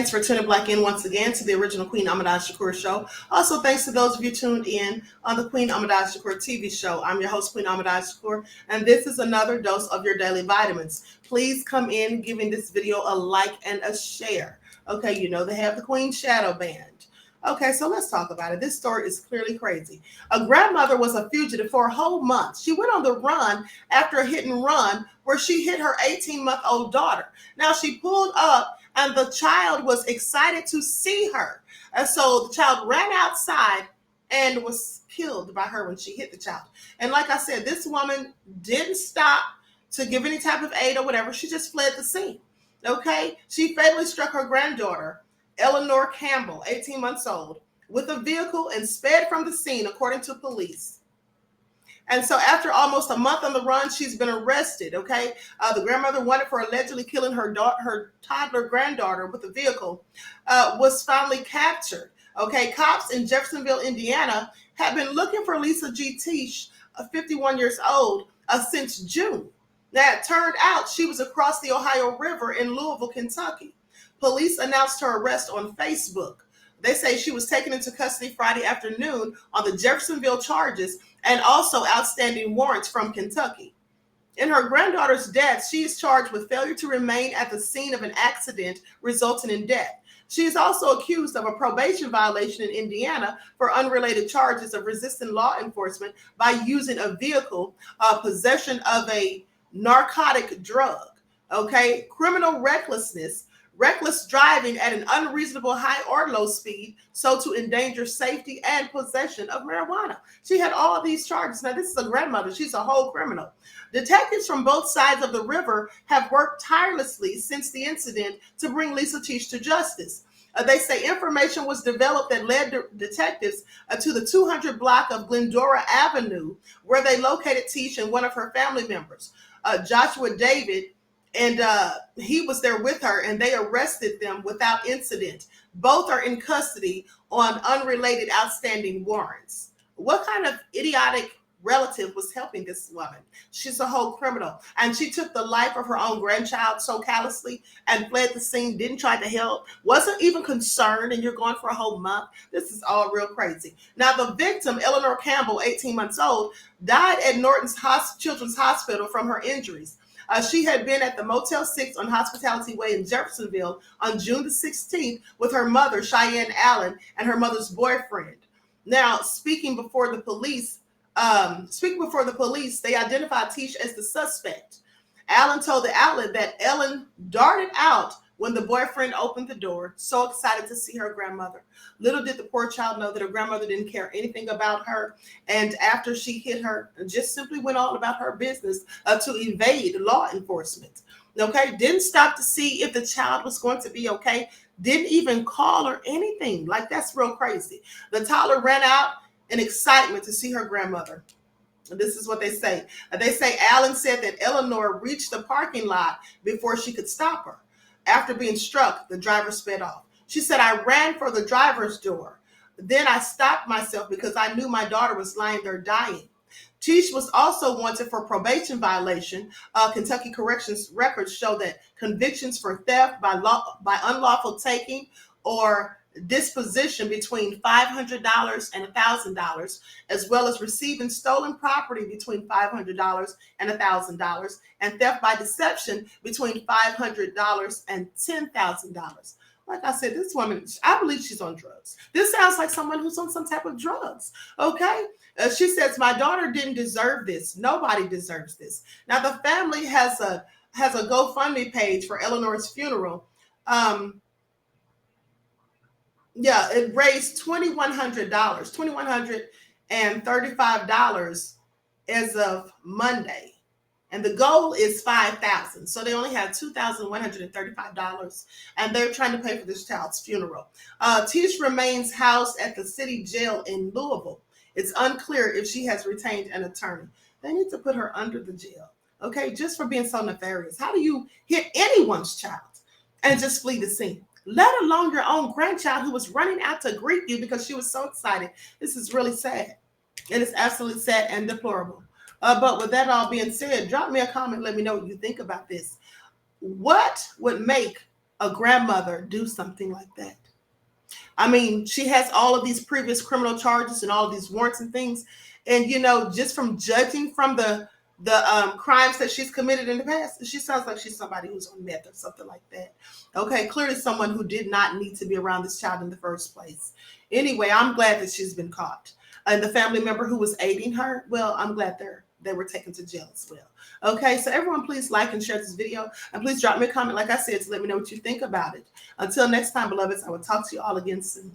Thanks for tuning back in once again to the original Queen Ahmadiyyah Shakur show. Also, thanks to those of you tuned in on the Queen Ahmadiyyah Shakur TV show. I'm your host, Queen Ahmadiyyah Shakur, and this is another dose of your daily vitamins. Please come in giving this video a like and a share. Okay, you know they have the Queen Shadow Band. Okay, so let's talk about it. This story is clearly crazy. A grandmother was a fugitive for a whole month. She went on the run after a hit and run where she hit her 18-month-old daughter. Now, she pulled up and the child was excited to see her. And so the child ran outside and was killed by her when she hit the child. And like I said, this woman didn't stop to give any type of aid or whatever. She just fled the scene. Okay? She fatally struck her granddaughter, Eleanor Campbell, 18 months old, with a vehicle and sped from the scene, according to police. And so after almost a month on the run, she's been arrested, okay? The grandmother wanted for allegedly killing her toddler granddaughter with a vehicle was finally captured, okay? Cops in Jeffersonville, Indiana, have been looking for Lisa G. Teach, 51 years old, since June. Now, it turned out she was across the Ohio River in Louisville, Kentucky. Police announced her arrest on Facebook. They say she was taken into custody Friday afternoon on the Jeffersonville charges and also outstanding warrants from Kentucky. In her granddaughter's death, she is charged with failure to remain at the scene of an accident resulting in death. She is also accused of a probation violation in Indiana for unrelated charges of resisting law enforcement by using a vehicle, possession of a narcotic drug, okay? Criminal recklessness, reckless driving at an unreasonable high or low speed, so to endanger safety, and possession of marijuana. She had all of these charges. Now, this is a grandmother. She's a whole criminal. Detectives from both sides of the river have worked tirelessly since the incident to bring Lisa Teach to justice. They say information was developed that led detectives to the 200 block of Glendower Avenue, where they located Teach and one of her family members, Joshua David, and he was there with her, and they arrested them without incident. Both are in custody on unrelated outstanding warrants. What kind of idiotic relative was helping this woman? She's a whole criminal. And she took the life of her own grandchild so callously and fled the scene, didn't try to help, wasn't even concerned, and you're going for a whole month. This is all real crazy. Now, the victim, Eleanor Campbell, 18 months old, died at Norton's Children's Hospital from her injuries. She had been at the Motel 6 on Hospitality Way in Jeffersonville on June the 16th with her mother, Cheyenne Allen, and her mother's boyfriend. Now, speaking before the police, they identified Teach as the suspect. Allen told the outlet that Ellen darted out when the boyfriend opened the door, so excited to see her grandmother. Little did the poor child know that her grandmother didn't care anything about her, and after she hit her, just simply went on about her business to evade law enforcement. Okay, didn't stop to see if the child was going to be okay, didn't even call or anything. Like, that's real crazy. The toddler ran out in excitement to see her grandmother. This is what they say. They say Allen said that Eleanor reached the parking lot before she could stop her. After being struck, the driver sped off. She said, "I ran for the driver's door. Then I stopped myself because I knew my daughter was lying there dying." Teach was also wanted for probation violation. Kentucky corrections records show that convictions for theft by unlawful taking or disposition between $500 and $1,000, as well as receiving stolen property between $500 and $1,000, and theft by deception between $500 and $10,000. Like I said, this woman, I believe she's on drugs. This sounds like someone who's on some type of drugs, okay? She says, "My daughter didn't deserve this. Nobody deserves this." Now, the family has a GoFundMe page for Eleanor's funeral. It raised $2,100, $2,135 as of Monday. And the goal is $5,000. So they only have $2,135, and they're trying to pay for this child's funeral. Teach remains housed at the city jail in Louisville. It's unclear if she has retained an attorney. They need to put her under the jail, okay, just for being so nefarious. How do you hit anyone's child and just flee the scene? Let alone your own grandchild who was running out to greet you because she was so excited. This is really sad. It is absolutely sad and deplorable. But with that all being said, drop me a comment. Let me know what you think about this. What would make a grandmother do something like that? I mean, she has all of these previous criminal charges and all of these warrants and things. And just from judging from the crimes that she's committed in the past, she sounds like she's somebody who's on meth or something like that. Okay, clearly someone who did not need to be around this child in the first place. Anyway, I'm glad that she's been caught. And the family member who was aiding her, well, I'm glad they were taken to jail as well. Okay, so everyone please like and share this video. And please drop me a comment, like I said, to let me know what you think about it. Until next time, beloveds, I will talk to you all again soon.